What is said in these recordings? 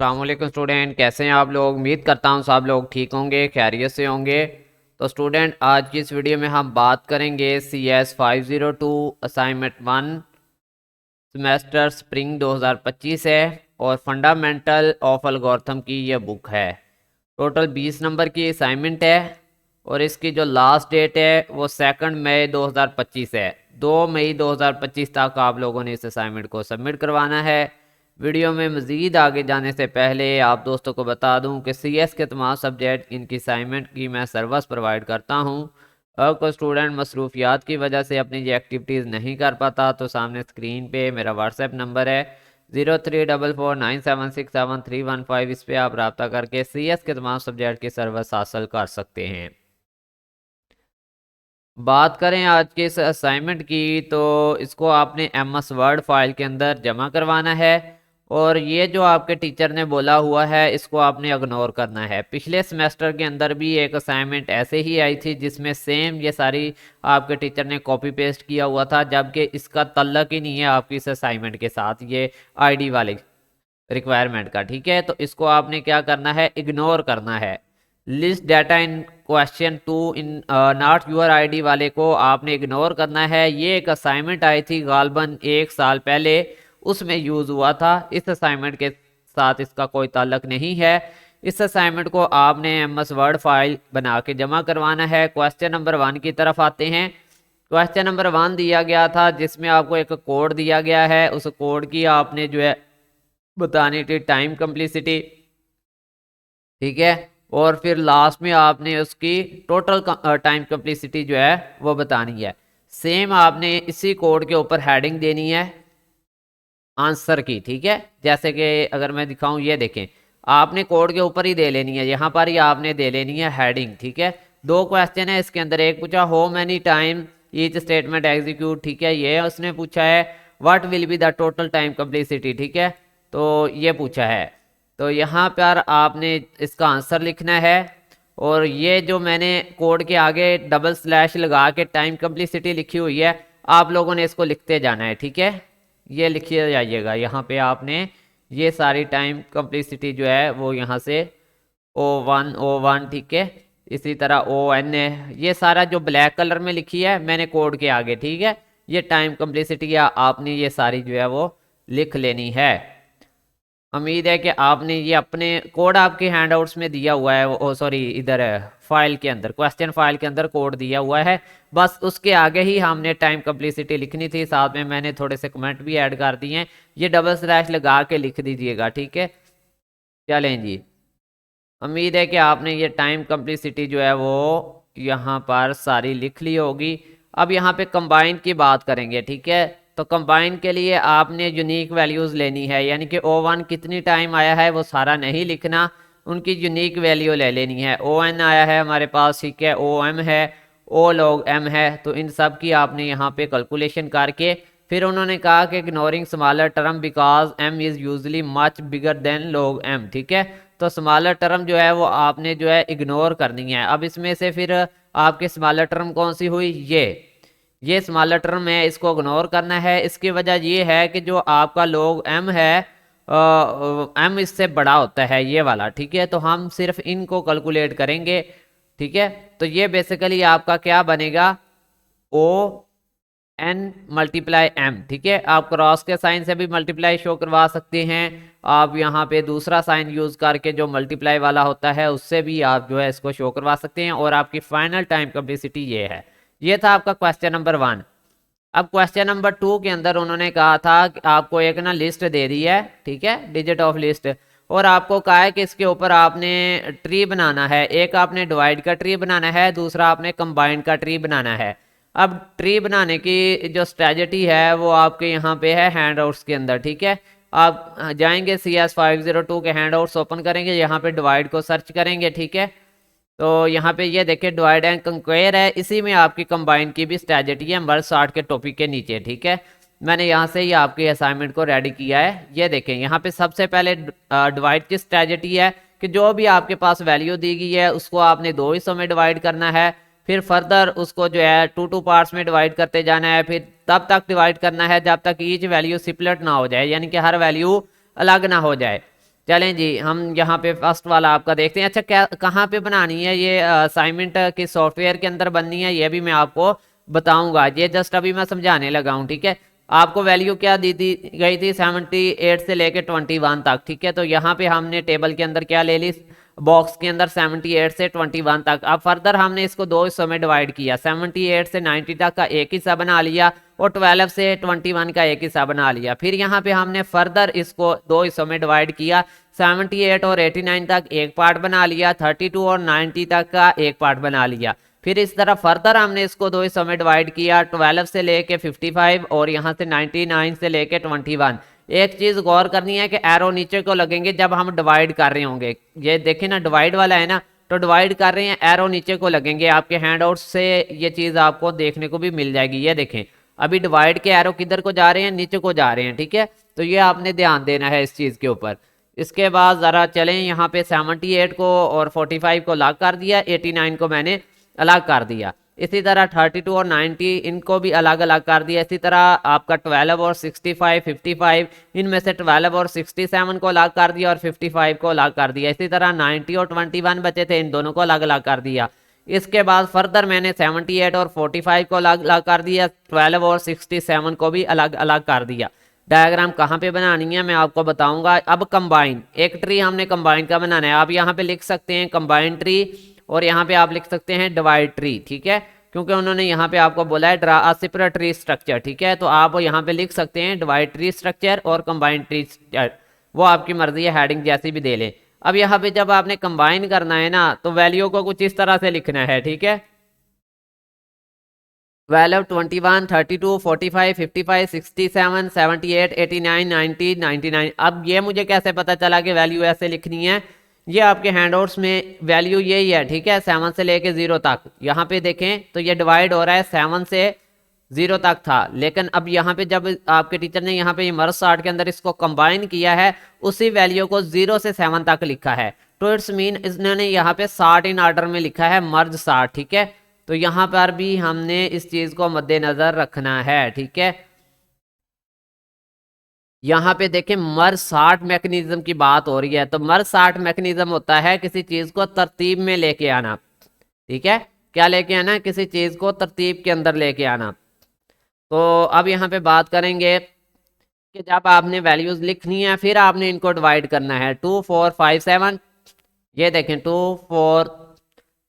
अस्सलाम वालेकुम स्टूडेंट, कैसे हैं आप लोग। उम्मीद करता हूँ सब लोग ठीक होंगे, खैरियत से होंगे। तो स्टूडेंट, आज की इस वीडियो में हम बात करेंगे CS 502 असाइनमेंट 1 सेमेस्टर स्प्रिंग 2025 है और फंडामेंटल ऑफ एल्गोरिथम की ये बुक है। टोटल 20 नंबर की असाइनमेंट है और इसकी जो लास्ट डेट है वो 2 मई 2025 है। 2 मई 2025 तक आप लोगों ने इस असाइनमेंट को सबमिट करवाना है। वीडियो में मज़ीद आगे जाने से पहले आप दोस्तों को बता दूं कि CS के तमाम सब्जेक्ट इनकी असाइनमेंट की मैं सर्विस प्रोवाइड करता हूं। अगर कोई स्टूडेंट मसरूफियात की वजह से अपनी ये एक्टिविटीज़ नहीं कर पाता तो सामने स्क्रीन पे मेरा व्हाट्सएप नंबर है 0344976731 इस पर आप रब्ता करके CS के तमाम सब्जेक्ट की सर्विस हासिल कर सकते हैं। बात करें आज के इस असाइनमेंट की तो इसको आपने MS वर्ड फाइल के अंदर जमा करवाना है और ये जो आपके टीचर ने बोला हुआ है इसको आपने इग्नोर करना है। पिछले सेमेस्टर के अंदर भी एक असाइनमेंट ऐसे ही आई थी जिसमें सेम ये सारी आपके टीचर ने कॉपी पेस्ट किया हुआ था, जबकि इसका तल्लक ही नहीं है आपकी इस असाइनमेंट के साथ, ये ID वाले रिक्वायरमेंट का। ठीक है, तो इसको आपने क्या करना है, इग्नोर करना है। List data in question 2 in not your ID वाले को आपने इग्नोर करना है। ये एक असाइनमेंट आई थी गालबन 1 साल पहले, उसमें यूज़ हुआ था। इस असाइनमेंट के साथ इसका कोई ताल्लुक नहीं है। इस असाइनमेंट को आपने MS वर्ड फाइल बना के जमा करवाना है। क्वेश्चन नंबर 1 की तरफ आते हैं। क्वेश्चन नंबर 1 दिया गया था जिसमें आपको एक कोड दिया गया है, उस कोड की आपने जो है बतानी थी टाइम कम्प्लिसिटी। ठीक है, और फिर लास्ट में आपने उसकी टोटल टाइम कम्प्लिसिटी जो है वो बतानी है। सेम आपने इसी कोड के ऊपर हेडिंग देनी है आंसर की। ठीक है, जैसे कि अगर मैं दिखाऊं, ये देखें, आपने कोड के ऊपर ही दे लेनी है, यहाँ पर ही आपने दे लेनी है हेडिंग। ठीक है, 2 क्वेश्चन है इसके अंदर। एक पूछा how many time each statement execute, ठीक है, ये उसने पूछा है। What will be the total time कम्प्लिसिटी, ठीक है, तो ये पूछा है। तो यहाँ पर आपने इसका आंसर लिखना है और ये जो मैंने कोड के आगे डबल स्लैश लगा के टाइम कम्प्लिसिटी लिखी हुई है, आप लोगों ने इसको लिखते जाना है। ठीक है, ये लिखिए जाइएगा, यहाँ पे आपने ये सारी टाइम कम्प्लिसिटी जो है वो यहाँ से O1 ठीक है, इसी तरह ON है, ये सारा जो ब्लैक कलर में लिखी है मैंने कोड के आगे। ठीक है, ये टाइम कम्प्लिसिटी या आपने ये सारी जो है वो लिख लेनी है। उम्मीद है कि आपने ये अपने कोड आपके हैंडआउट्स में दिया हुआ है, ओ सॉरी, इधर फाइल के अंदर, क्वेश्चन फाइल के अंदर कोड दिया हुआ है। बस उसके आगे ही हमने टाइम कम्प्लिसिटी लिखनी थी, साथ में मैंने थोड़े से कमेंट भी ऐड कर दिए हैं, ये डबल स्लैश लगा के लिख दीजिएगा। ठीक है, चलें जी, उम्मीद है कि आपने ये टाइम कम्प्लिसिटी जो है वो यहाँ पर सारी लिख ली होगी। अब यहाँ पे कंबाइन की बात करेंगे। ठीक है, तो कंबाइन के लिए आपने यूनिक वैल्यूज़ लेनी है, यानी कि O1 कितनी टाइम आया है वो सारा नहीं लिखना, उनकी यूनिक वैल्यू ले लेनी है। ON आया है हमारे पास, ठीक है, OM है, O log M है, तो इन सब की आपने यहाँ पे कैलकुलेशन करके फिर उन्होंने कहा कि ignoring smaller term because M is usually much bigger than log M। ठीक है, तो स्मॉलर टर्म जो है वो आपने जो है इग्नोर करनी है। अब इसमें से फिर आपके स्मॉलर टर्म कौन सी हुई, ये स्मॉलर टर्म है, इसको इग्नोर करना है। इसकी वजह ये है कि जो आपका log M है, M इससे बड़ा होता है ये वाला। ठीक है, तो हम सिर्फ इनको कैलकुलेट करेंगे। ठीक है, तो ये बेसिकली आपका क्या बनेगा, ON मल्टीप्लाई M। ठीक है, आप क्रॉस के साइन से भी मल्टीप्लाई शो करवा सकते हैं, आप यहाँ पे दूसरा साइन यूज करके जो मल्टीप्लाई वाला होता है उससे भी आप जो है इसको शो करवा सकते हैं, और आपकी फाइनल टाइम कम्प्लिसिटी ये है। ये था आपका क्वेश्चन नंबर 1। अब क्वेश्चन नंबर 2 के अंदर उन्होंने कहा था कि आपको एक ना लिस्ट दे दी है, ठीक है, डिजिट ऑफ लिस्ट, और आपको कहा है कि इसके ऊपर आपने ट्री बनाना है। एक आपने डिवाइड का ट्री बनाना है, दूसरा आपने कंबाइंड का ट्री बनाना है। अब ट्री बनाने की जो स्ट्रेटजी है वो आपके यहाँ पे है हैंडआउट्स के अंदर। ठीक है, आप जाएंगे CS 502 के हैंडआउट्स ओपन करेंगे, यहाँ पे डिवाइड को सर्च करेंगे। ठीक है, तो यहाँ पे ये देखिए डिवाइड एंड कंक्वेयर है, इसी में आपकी कंबाइन की भी स्ट्रेटजी है मर्ज सॉर्ट के टॉपिक के नीचे। ठीक है, मैंने यहाँ से ही आपकी असाइनमेंट को रेडी किया है। ये देखें, यहाँ पे सबसे पहले डिवाइड की स्ट्रेटजी है कि जो भी आपके पास वैल्यू दी गई है उसको आपने 2 हिस्सों में डिवाइड करना है, फिर फर्दर उसको जो है 2 पार्ट्स में डिवाइड करते जाना है, फिर तब तक डिवाइड करना है जब तक ईच वैल्यू सिपलेट ना हो जाए, यानी कि हर वैल्यू अलग ना हो जाए। चलें जी, हम यहाँ पे फर्स्ट वाला आपका देखते हैं। अच्छा, क्या कहाँ पे बनानी है ये असाइनमेंट, के सॉफ्टवेयर के अंदर बननी है, ये भी मैं आपको बताऊंगा। ये जस्ट अभी मैं समझाने लगा हूँ, ठीक है। आपको वैल्यू क्या दी दी गई थी, 78 से लेके 21 तक, ठीक है। तो यहाँ पे हमने टेबल के अंदर क्या ले ली, बॉक्स के अंदर 78 से 21 तक। अब फर्दर हमने इसको दो हिस्सों में डिवाइड किया, 78 से 90 तक का एक हिस्सा बना लिया और 12 से 21 का एक हिस्सा बना लिया। फिर यहाँ पे हमने फर्दर इसको दो हिस्सों में डिवाइड किया, 78 और 89 तक एक पार्ट बना लिया, 32 और 90 तक का एक पार्ट बना लिया। फिर इस तरह फर्दर हमने इसको दो हिस्सों में डिवाइड किया, 12 से लेके 55 और यहाँ से 99 से लेके 21। एक चीज गौर करनी है कि एरो नीचे को लगेंगे जब हम डिवाइड कर रहे होंगे। ये देखें ना, डिवाइड वाला है ना, तो डिवाइड कर रहे हैं, एरो नीचे को लगेंगे। आपके हैंडआउट से ये चीज आपको देखने को भी मिल जाएगी। ये देखें, अभी डिवाइड के एरो किधर को जा रहे हैं, नीचे को जा रहे हैं, ठीक है। तो ये आपने ध्यान देना है इस चीज के ऊपर। इसके बाद ज़रा चलें, यहाँ पे 78 को और 45 को अलग कर दिया, 89 को मैंने अलग कर दिया। इसी तरह 32 और 90 इनको भी अलग अलग कर दिया। इसी तरह आपका 12 और 65 55 इनमें से 12 और 67 को अलग कर दिया और 55 को अलग कर दिया। इसी तरह 90 और 21 बचे थे, इन दोनों को अलग अलग कर दिया। इसके बाद फर्दर मैंने 78 और 45 को अलग अलग कर दिया, 12 और 67 को भी अलग अलग कर दिया। डायग्राम कहाँ पे बनानी है मैं आपको बताऊंगा। अब कंबाइन, एक ट्री हमने कंबाइन का बनाना है। आप यहाँ पे लिख सकते हैं कंबाइन ट्री और यहाँ पे आप लिख सकते हैं डिवाइड ट्री, ठीक है, क्योंकि उन्होंने यहाँ पे आपको बोला है draw a separate tree structure, ठीक है। तो आप यहाँ पे लिख सकते हैं डिवाइड ट्री स्ट्रक्चर और कंबाइन ट्री स्ट्रक्चर, वो आपकी मर्जी है, हेडिंग जैसी भी दे लें। अब यहाँ पे जब आपने कंबाइन करना है ना, तो वैल्यू को कुछ इस तरह से लिखना है, ठीक है। 12 21 32 45 55 67 78 89 90 99। अब ये मुझे कैसे पता चला कि वैल्यू ऐसे लिखनी है? ये आपके हैंडआउट्स में वैल्यू यही है, ठीक है, 7 से लेके 0 तक। यहाँ पे देखें तो ये डिवाइड हो रहा है 7 से 0 तक था, लेकिन अब यहाँ पे जब आपके टीचर ने यहाँ पे मर्ज सार्ट के अंदर इसको कंबाइन किया है, उसी वैल्यू को 0 से 7 तक लिखा है। तो इट्स मीन इन्होंने यहाँ पे सार्ट इन ऑर्डर में लिखा है, मर्ज सार्ट, ठीक है। तो यहाँ पर भी हमने इस चीज को मद्देनजर रखना है, ठीक है। यहाँ पे देखें मर्ज सार्ट मैकेनिज्म की बात हो रही है। तो मर्ज सार्ट मैकेनिज्म होता है किसी चीज को तरतीब में लेके आना, ठीक है। क्या लेके आना? किसी चीज को तरतीब के अंदर लेके आना। तो अब यहाँ पे बात करेंगे कि जब आपने वैल्यूज लिखनी है, फिर आपने इनको डिवाइड करना है। 2 4 5 7, ये देखें 2 4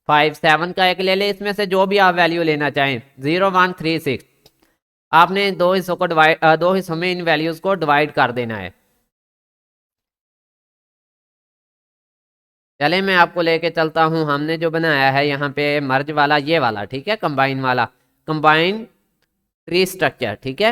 5 7 का एक ले ले, इसमें से जो भी आप वैल्यू लेना चाहें, 0 1 3 6। आपने दो हिस्सों को दो हिस्सों में इन वैल्यूज को डिवाइड कर देना है। चले मैं आपको लेके चलता हूं। हमने जो बनाया है यहाँ पे मर्ज वाला, ये वाला, ठीक है, कंबाइन वाला, कंबाइन ट्री स्ट्रक्चर, ठीक है।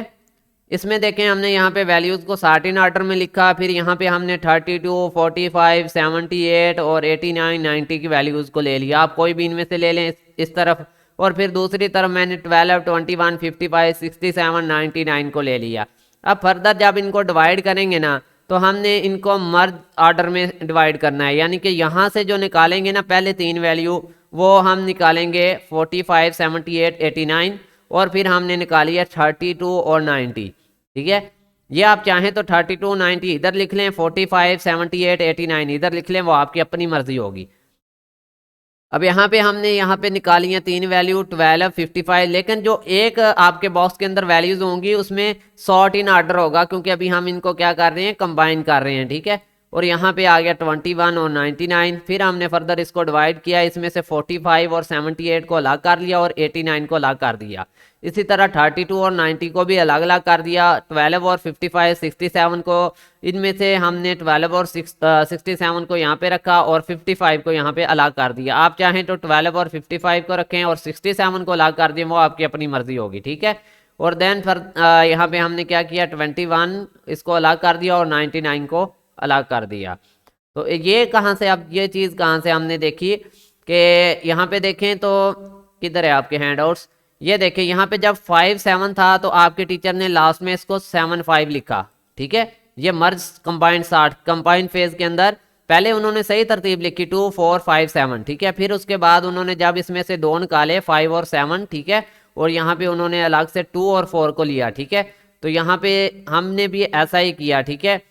इसमें देखें हमने यहाँ पे वैल्यूज को सॉर्ट इन ऑर्डर में लिखा, फिर यहाँ पे हमने 32 45 78 और 89 90 की वैल्यूज को ले लिया। आप कोई भी इनमें से ले लें इस तरफ, और फिर दूसरी तरफ मैंने 12 21 55 67 99 को ले लिया। अब फर्दर जब इनको डिवाइड करेंगे ना, तो हमने इनको मर्ज ऑर्डर में डिवाइड करना है, यानी कि यहाँ से जो निकालेंगे ना पहले तीन वैल्यू, वो हम निकालेंगे 45 78 89, और फिर हमने निकाली है 32 और 90, ठीक है। ये आप चाहें तो 32 90 इधर लिख लें, 45 78 89 इधर लिख लें, वो आपकी अपनी मर्जी होगी। अब यहाँ पे हमने यहाँ पे निकाली है तीन वैल्यू, 12 55, लेकिन जो एक आपके बॉक्स के अंदर वैल्यूज होंगी उसमें सॉर्ट इन ऑर्डर होगा, क्योंकि अभी हम इनको क्या कर रहे हैं, कंबाइन कर रहे हैं, ठीक है। और यहाँ पे आ गया 21 और 99। फिर हमने फर्दर इसको डिवाइड किया, इसमें से 45 और 78 को अलग कर लिया और 89 को अलग कर दिया। इसी तरह 32 और 90 को भी अलग अलग कर दिया। 12 और 55 67 को, इनमें से हमने 12 और 67 को यहाँ पे रखा और 55 को यहाँ पे अलग कर दिया। आप चाहें तो 12 और 55 को रखें और 67 को अलग कर दिए, वो आपकी अपनी मर्जी होगी, ठीक है। और देन फिर यहाँ पे हमने क्या किया, 21 इसको अलग कर दिया और 99 को अलग कर दिया। तो ये कहाँ से, अब ये चीज़ कहाँ से हमने देखी कि यहाँ पे देखें तो किधर है आपके हैंडआउट्स, ये देखें यहाँ पे जब 5 7 था तो आपके टीचर ने लास्ट में इसको 7 5 लिखा, ठीक है। ये मर्ज कंबाइंड सार्ट कंबाइंड फेज के अंदर पहले उन्होंने सही तरतीब लिखी 2 4 5 7, ठीक है। फिर उसके बाद उन्होंने जब इसमें से दो निकाले 5 और 7, ठीक है, और यहाँ पे उन्होंने अलग से 2 और 4 को लिया, ठीक है। तो यहाँ पे हमने भी ऐसा ही किया, ठीक है।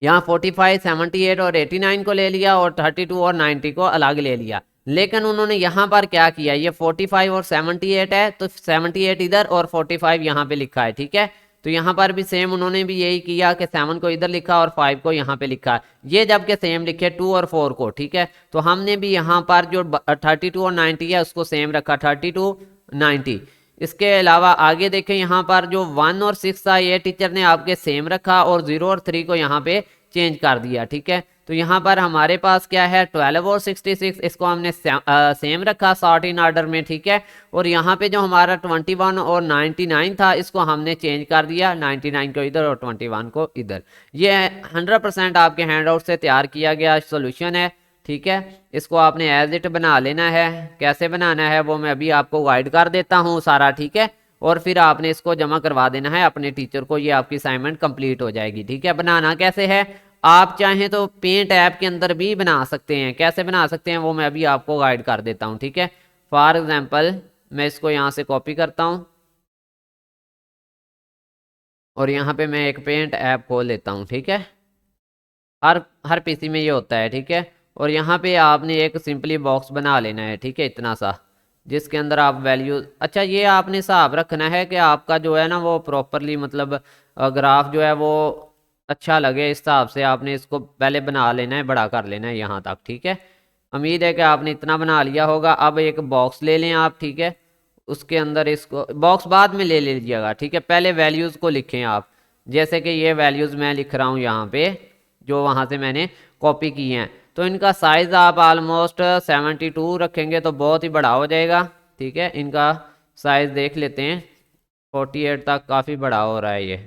यहाँ 45, 78 और 89 को ले लिया और 32 और 90 को अलग ले लिया। लेकिन उन्होंने यहाँ पर क्या किया, ये 45 और 78 है तो 78 इधर और 45 यहाँ पे लिखा है, ठीक है। तो यहाँ पर भी सेम उन्होंने भी यही किया कि 7 को इधर लिखा और 5 को यहाँ पे लिखा। ये जबकि सेम लिखे 2 और 4 को, ठीक है। तो हमने भी यहाँ पर जो 32 और 90 है उसको सेम रखा, 32 90। इसके अलावा आगे देखें, यहाँ पर जो 1 और 6 था ये टीचर ने आपके सेम रखा और 0 और 3 को यहाँ पे चेंज कर दिया, ठीक है। तो यहाँ पर हमारे पास क्या है, 12 और 66, इसको हमने सेम रखा सॉर्ट इन ऑर्डर में, ठीक है। और यहाँ पे जो हमारा 21 और 99 था इसको हमने चेंज कर दिया, 99 को इधर और 21 को इधर। ये 100% आपके हैंड आउट से तैयार किया गया सोल्यूशन है, ठीक है। इसको आपने एज इट बना लेना है। कैसे बनाना है वो मैं अभी आपको गाइड कर देता हूँ सारा, ठीक है। और फिर आपने इसको जमा करवा देना है अपने टीचर को, ये आपकी असाइनमेंट कंप्लीट हो जाएगी, ठीक है। बनाना कैसे है, आप चाहें तो पेंट ऐप के अंदर भी बना सकते हैं। कैसे बना सकते हैं वो मैं अभी आपको गाइड कर देता हूँ, ठीक है। फॉर एग्जाम्पल मैं इसको यहाँ से कॉपी करता हूँ और यहाँ पे मैं एक पेंट ऐप खोल लेता हूँ, ठीक है। हर पीसी में ये होता है, ठीक है। और यहाँ पे आपने एक सिंपली बॉक्स बना लेना है, ठीक है, इतना सा, जिसके अंदर आप वैल्यू, अच्छा ये आपने हिसाब रखना है कि आपका जो है ना वो प्रॉपरली मतलब ग्राफ जो है वो अच्छा लगे, इस हिसाब से आपने इसको पहले बना लेना है, बड़ा कर लेना है यहाँ तक, ठीक है। उम्मीद है कि आपने इतना बना लिया होगा। अब एक बॉक्स ले लें आप, ठीक है। उसके अंदर इसको बॉक्स बाद में ले लीजिएगा, ठीक है। पहले वैल्यूज़ को लिखें आप, जैसे कि ये वैल्यूज़ मैं लिख रहा हूँ यहाँ पे जो वहाँ से मैंने कॉपी की हैं। तो इनका साइज़ आप ऑलमोस्ट 72 रखेंगे तो बहुत ही बड़ा हो जाएगा, ठीक है। इनका साइज़ देख लेते हैं, 48 तक काफ़ी बड़ा हो रहा है ये,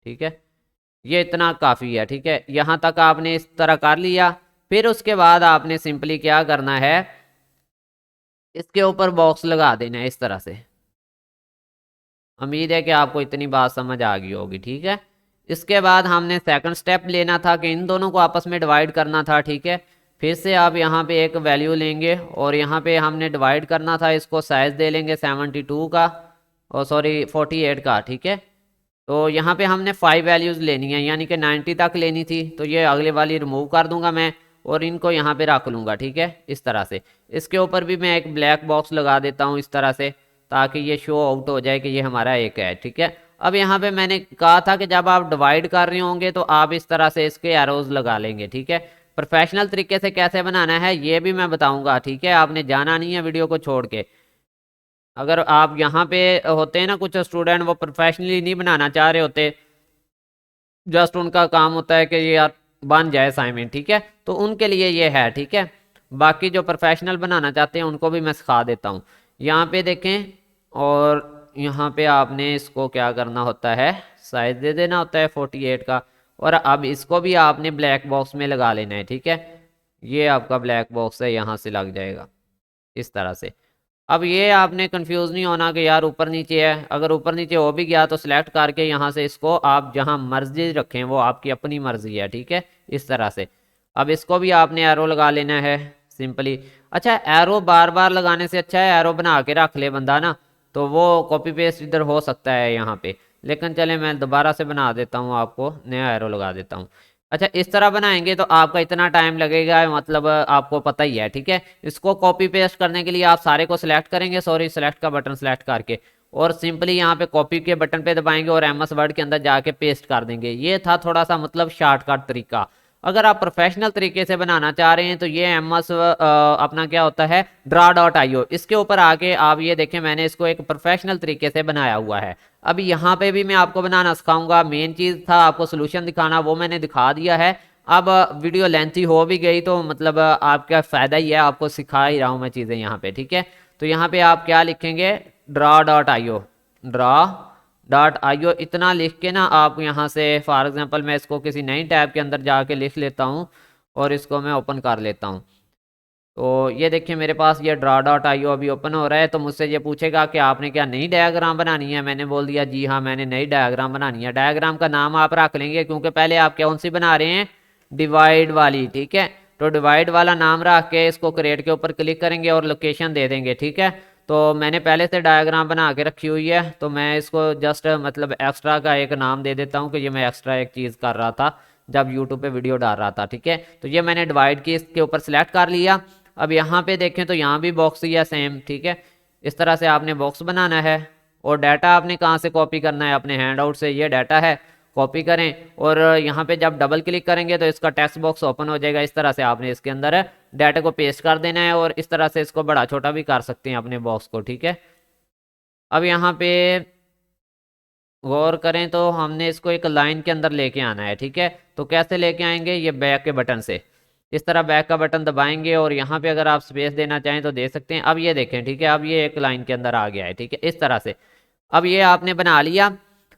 ठीक है। ये इतना काफ़ी है, ठीक है। यहाँ तक आपने इस तरह कर लिया। फिर उसके बाद आपने सिंपली क्या करना है, इसके ऊपर बॉक्स लगा देना है इस तरह से। उम्मीद है कि आपको इतनी बात समझ आ गई होगी, ठीक है। इसके बाद हमने सेकंड स्टेप लेना था कि इन दोनों को आपस में डिवाइड करना था, ठीक है। फिर से आप यहाँ पे एक वैल्यू लेंगे और यहाँ पे हमने डिवाइड करना था, इसको साइज दे लेंगे 72 का और सॉरी 48 का, ठीक है। तो यहाँ पे हमने 5 वैल्यूज़ लेनी है, यानी कि 90 तक लेनी थी। तो ये अगले वाली रिमूव कर दूंगा मैं और इनको यहाँ पे रख लूँगा, ठीक है, इस तरह से। इसके ऊपर भी मैं एक ब्लैक बॉक्स लगा देता हूँ इस तरह से, ताकि ये शो आउट हो जाए कि ये हमारा एक है, ठीक है। अब यहाँ पे मैंने कहा था कि जब आप डिवाइड कर रहे होंगे तो आप इस तरह से इसके एरोज लगा लेंगे, ठीक है। प्रोफेशनल तरीके से कैसे बनाना है ये भी मैं बताऊंगा, ठीक है। आपने जाना नहीं है वीडियो को छोड़ के। अगर आप यहाँ पे होते हैं ना, कुछ स्टूडेंट वो प्रोफेशनली नहीं बनाना चाह रहे होते, जस्ट उनका काम होता है कि ये यार बन जाए असाइनमेंट, ठीक है, तो उनके लिए ये है, ठीक है। बाकी जो प्रोफेशनल बनाना चाहते हैं उनको भी मैं सिखा देता हूँ। यहाँ पे देखें और यहाँ पे आपने इसको क्या करना होता है, साइज दे देना होता है 48 का। और अब इसको भी आपने ब्लैक बॉक्स में लगा लेना है, ठीक है। ये आपका ब्लैक बॉक्स है, यहाँ से लग जाएगा इस तरह से। अब ये आपने कंफ्यूज नहीं होना कि यार ऊपर नीचे है। अगर ऊपर नीचे हो भी गया तो सिलेक्ट करके यहाँ से इसको आप जहाँ मर्जी रखें, वो आपकी अपनी मर्जी है, ठीक है, इस तरह से। अब इसको भी आपने एरो लगा लेना है सिंपली। अच्छा, एरो बार बार लगाने से अच्छा है एरो बना के रख ले बंदा ना, तो वो कॉपी पेस्ट इधर हो सकता है यहाँ पे। लेकिन चले मैं दोबारा से बना देता हूँ, आपको नया एरो लगा देता हूँ। अच्छा, इस तरह बनाएंगे तो आपका इतना टाइम लगेगा, मतलब आपको पता ही है, ठीक है। इसको कॉपी पेस्ट करने के लिए आप सारे को सिलेक्ट करेंगे, सॉरी सिलेक्ट का बटन सिलेक्ट करके, और सिंपली यहाँ पे कॉपी के बटन पे दबाएंगे और एमएस वर्ड के अंदर जाके पेस्ट कर देंगे। ये था थोड़ा सा मतलब शॉर्टकट तरीका। अगर आप प्रोफेशनल तरीके से बनाना चाह रहे हैं तो ये एमएस अपना क्या होता है, draw.io, इसके ऊपर आके आप ये देखें मैंने इसको एक प्रोफेशनल तरीके से बनाया हुआ है। अब यहाँ पे भी मैं आपको बनाना सिखाऊंगा। मेन चीज़ था आपको सोल्यूशन दिखाना, वो मैंने दिखा दिया है। अब वीडियो लेंथी हो भी गई तो मतलब आपका फ़ायदा ही है, आपको सिखा ही रहा हूँ मैं चीज़ें यहाँ पे, ठीक है। तो यहाँ पे आप क्या लिखेंगे, draw.io, draw.io इतना लिख के ना आप यहाँ से फॉर एग्जांपल मैं इसको किसी नई टैब के अंदर जाके लिख लेता हूँ और इसको मैं ओपन कर लेता हूँ। तो ये देखिए मेरे पास ये draw.io अभी ओपन हो रहा है। तो मुझसे ये पूछेगा कि आपने क्या नई डायग्राम बनानी है। मैंने बोल दिया जी हाँ मैंने नई डायग्राम बनानी है। डायग्राम का नाम आप रख लेंगे क्योंकि पहले आप कौन सी बना रहे हैं, डिवाइड वाली, ठीक है। तो डिवाइड वाला नाम रख के इसको क्रिएट के ऊपर क्लिक करेंगे और लोकेशन दे देंगे, ठीक है। तो मैंने पहले से डायग्राम बना के रखी हुई है, तो मैं इसको जस्ट मतलब एक्स्ट्रा का एक नाम दे देता हूँ कि ये मैं एक्स्ट्रा एक चीज़ कर रहा था जब यूट्यूब पे वीडियो डाल रहा था। ठीक है, तो ये मैंने डिवाइड की, इसके ऊपर सेलेक्ट कर लिया। अब यहाँ पे देखें तो यहाँ भी बॉक्स ही है सेम। ठीक है, इस तरह से आपने बॉक्स बनाना है और डाटा आपने कहाँ से कॉपी करना है, अपने हैंड आउट से। ये डाटा है, कॉपी करें और यहाँ पे जब डबल क्लिक करेंगे तो इसका टेक्स्ट बॉक्स ओपन हो जाएगा। इस तरह से आपने इसके अंदर डाटा को पेस्ट कर देना है और इस तरह से इसको बड़ा छोटा भी कर सकते हैं अपने बॉक्स को। ठीक है, अब यहाँ पे गौर करें तो हमने इसको एक लाइन के अंदर लेके आना है। ठीक है, तो कैसे लेके आएंगे, ये बैक के बटन से। इस तरह बैक का बटन दबाएंगे और यहाँ पे अगर आप स्पेस देना चाहें तो दे सकते हैं। अब ये देखें, ठीक है, अब ये एक लाइन के अंदर आ गया है। ठीक है, इस तरह से अब ये आपने बना लिया।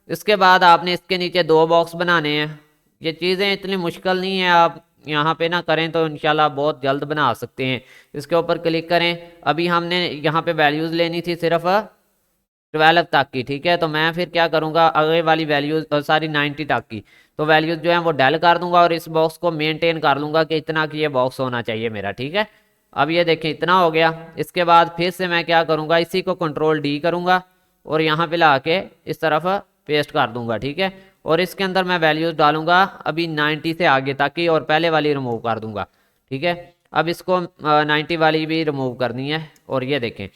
इसके बाद आपने इसके नीचे 2 बॉक्स बनाने हैं। ये चीज़ें इतनी मुश्किल नहीं है, आप यहाँ पे ना करें तो इंशाल्लाह बहुत जल्द बना सकते हैं। इसके ऊपर क्लिक करें। अभी हमने यहाँ पे वैल्यूज़ लेनी थी सिर्फ 12 तक की। ठीक है, तो मैं फिर क्या करूँगा, अगले वाली वैल्यूज सारी 90 तक की तो वैल्यूज जो है वो डल कर दूंगा और इस बॉक्स को मेंटेन कर लूँगा कि इतना कि ये बॉक्स होना चाहिए मेरा। ठीक है, अब ये देखें इतना हो गया। इसके बाद फिर से मैं क्या करूँगा, इसी को कंट्रोल डी करूँगा और यहाँ पे ला के इस तरफ पेस्ट कर दूंगा। ठीक है, और इसके अंदर मैं वैल्यूज डालूंगा अभी 90 से आगे तक की और पहले वाली रिमूव कर दूंगा। ठीक है, अब इसको 90 वाली भी रिमूव करनी है और ये देखें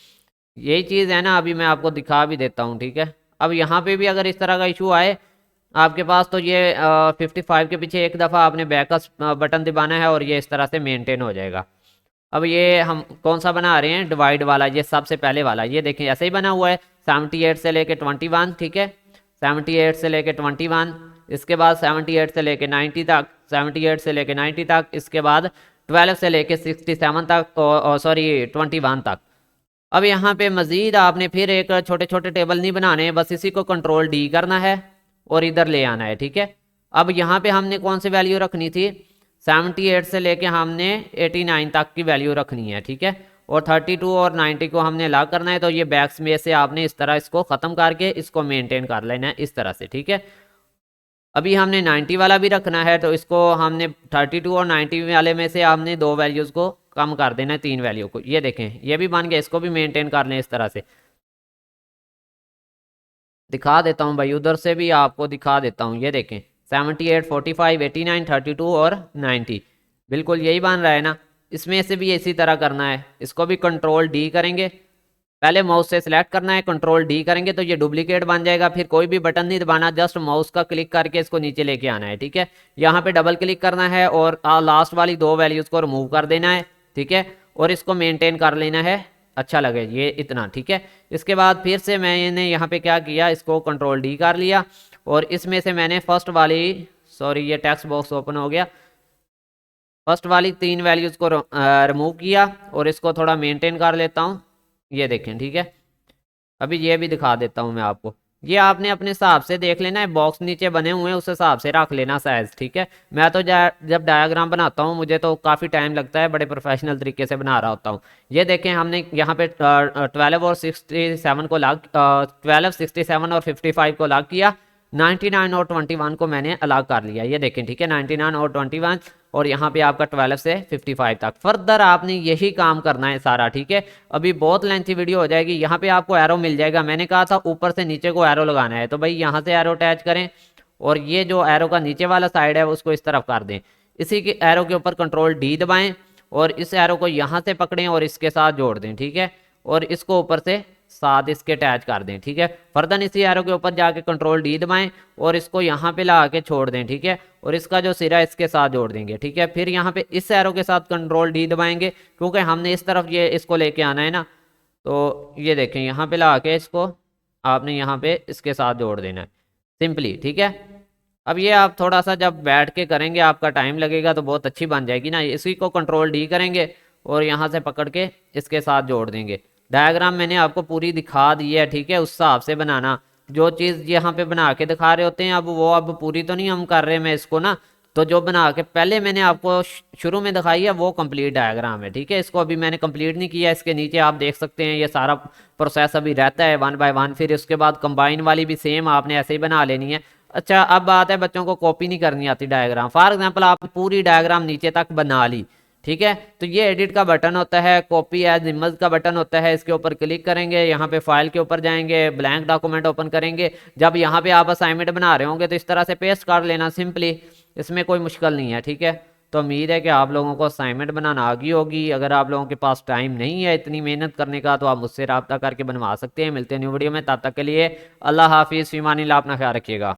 यही चीज़ है ना, अभी मैं आपको दिखा भी देता हूँ। ठीक है, अब यहाँ पे भी अगर इस तरह का इशू आए आपके पास तो ये 55 के पीछे एक दफ़ा आपने बैक का बटन दबाना है और ये इस तरह से मेंटेन हो जाएगा। अब ये हम कौन सा बना रहे हैं, डिवाइड वाला, ये सबसे पहले वाला। ये देखें ऐसे ही बना हुआ है 78 से लेके 21। ठीक है, 78 से लेके 21, इसके बाद 78 से लेके 90 तक, 78 से लेके 90 तक, इसके बाद 12 से लेके 67 तक, सॉरी 21 तक। अब यहाँ पे मज़ीद आपने फिर एक छोटे छोटे टेबल नहीं बनाने, बस इसी को कंट्रोल डी करना है और इधर ले आना है। ठीक है, अब यहाँ पे हमने कौन सी वैल्यू रखनी थी, 78 से लेके हमने 89 तक की वैल्यू रखनी है। ठीक है, और 32 और 90 को हमने अलग करना है। तो ये बैक्स में से आपने इस तरह इसको ख़त्म करके इसको मेंटेन कर लेना है इस तरह से। ठीक है, अभी हमने 90 वाला भी रखना है तो इसको हमने 32 और 90 वाले में से हमने 2 वैल्यूज़ को कम कर देना है, 3 वैल्यू को। ये देखें ये भी बन गया, इसको भी मेंटेन कर लें इस तरह से। दिखा देता हूँ भाई, उधर से भी आपको दिखा देता हूँ। ये देखें 78, 45, 89, 32 और 90 बिल्कुल यही बन रहा है ना। इसमें से भी इसी तरह करना है, इसको भी कंट्रोल डी करेंगे। पहले माउस से सिलेक्ट करना है, कंट्रोल डी करेंगे तो ये डुप्लीकेट बन जाएगा। फिर कोई भी बटन नहीं दबाना, जस्ट माउस का क्लिक करके इसको नीचे लेके आना है। ठीक है, यहाँ पे डबल क्लिक करना है और लास्ट वाली 2 वैल्यूज़ को रिमूव कर देना है। ठीक है, और इसको मेंटेन कर लेना है, अच्छा लगे ये इतना। ठीक है, इसके बाद फिर से मैंने यहाँ पे क्या किया, इसको कंट्रोल डी कर लिया और इसमें से मैंने फर्स्ट वाली, सॉरी ये टेक्स्ट बॉक्स ओपन हो गया, फर्स्ट वाली 3 वैल्यूज़ को रिमूव किया और इसको थोड़ा मेंटेन कर लेता हूँ। ये देखें, ठीक है, अभी ये भी दिखा देता हूँ मैं आपको। ये आपने अपने हिसाब से देख लेना है, बॉक्स नीचे बने हुए हैं उस हिसाब से रख लेना साइज। ठीक है, मैं तो जब डायग्राम बनाता हूँ मुझे तो काफ़ी टाइम लगता है, बड़े प्रोफेशनल तरीके से बना रहा होता हूँ। ये देखें हमने यहाँ पे 12 और 67 को लॉक, 12, 67 और 55 को लॉक किया, 99 और 21 को मैंने अलग कर लिया। ये देखें, ठीक है, 99 और 21 और यहाँ पे आपका 12 से 55 तक। फर्दर आपने यही काम करना है सारा। ठीक है, अभी बहुत लेंथी वीडियो हो जाएगी। यहाँ पे आपको एरो मिल जाएगा, मैंने कहा था ऊपर से नीचे को एरो लगाना है, तो भाई यहाँ से एरो अटैच करें और ये जो एरो का नीचे वाला साइड है उसको इस तरफ कर दें। इसी के एरो के ऊपर कंट्रोल डी दबाएं और इस एरो को यहाँ से पकड़ें और इसके साथ जोड़ दें। ठीक है, और इसको ऊपर से साथ इसके अटैच कर दें। ठीक है, फर्दर इसी एरो के ऊपर जाके कंट्रोल डी दबाएं और इसको यहाँ पे ला के छोड़ दें। ठीक है, और इसका जो सिरा इसके साथ जोड़ देंगे। ठीक है, फिर यहाँ पे इस एरो के साथ कंट्रोल डी दबाएंगे क्योंकि हमने इस तरफ ये इसको लेके आना है ना। तो ये देखें यहाँ पे ला के इसको आपने यहाँ पे इसके साथ जोड़ देना है सिंपली। ठीक है, अब ये आप थोड़ा सा जब बैठ के करेंगे आपका टाइम लगेगा तो बहुत अच्छी बन जाएगी ना। इसी को कंट्रोल डी करेंगे और यहाँ से पकड़ के इसके साथ जोड़ देंगे। डायग्राम मैंने आपको पूरी दिखा दी है। ठीक है, उस हिसाब से बनाना, जो चीज़ यहाँ पे बना के दिखा रहे होते हैं अब पूरी तो नहीं हम कर रहे मैं इसको ना, तो जो बना के पहले मैंने आपको शुरू में दिखाई है वो कंप्लीट डायग्राम है। ठीक है, इसको अभी मैंने कंप्लीट नहीं किया। इसके नीचे आप देख सकते हैं ये सारा प्रोसेस अभी रहता है 1 बाय 1। फिर उसके बाद कंबाइन वाली भी सेम आपने ऐसे ही बना लेनी है। अच्छा, अब बात है बच्चों को कॉपी नहीं करनी आती डायग्राम। फॉर एग्जाम्पल आप पूरी डायग्राम नीचे तक बना ली, ठीक है। तो ये एडिट का बटन होता है, कॉपी एज इमेज का बटन होता है, इसके ऊपर क्लिक करेंगे, यहाँ पे फाइल के ऊपर जाएंगे, ब्लैंक डॉक्यूमेंट ओपन करेंगे। जब यहाँ पे आप असाइनमेंट बना रहे होंगे तो इस तरह से पेस्ट कर लेना सिंपली, इसमें कोई मुश्किल नहीं है। ठीक है, तो उम्मीद है कि आप लोगों को असाइनमेंट बनाना आ गई होगी। अगर आप लोगों के पास टाइम नहीं है इतनी मेहनत करने का तो आप मुझसे रब्ता करके बनवा सकते हैं। मिलते हैं न्यू वीडियो में, तब तक के लिए अल्लाह हाफिज़, फ़ी अमानिल्लाह, अपना ख्याल रखिएगा।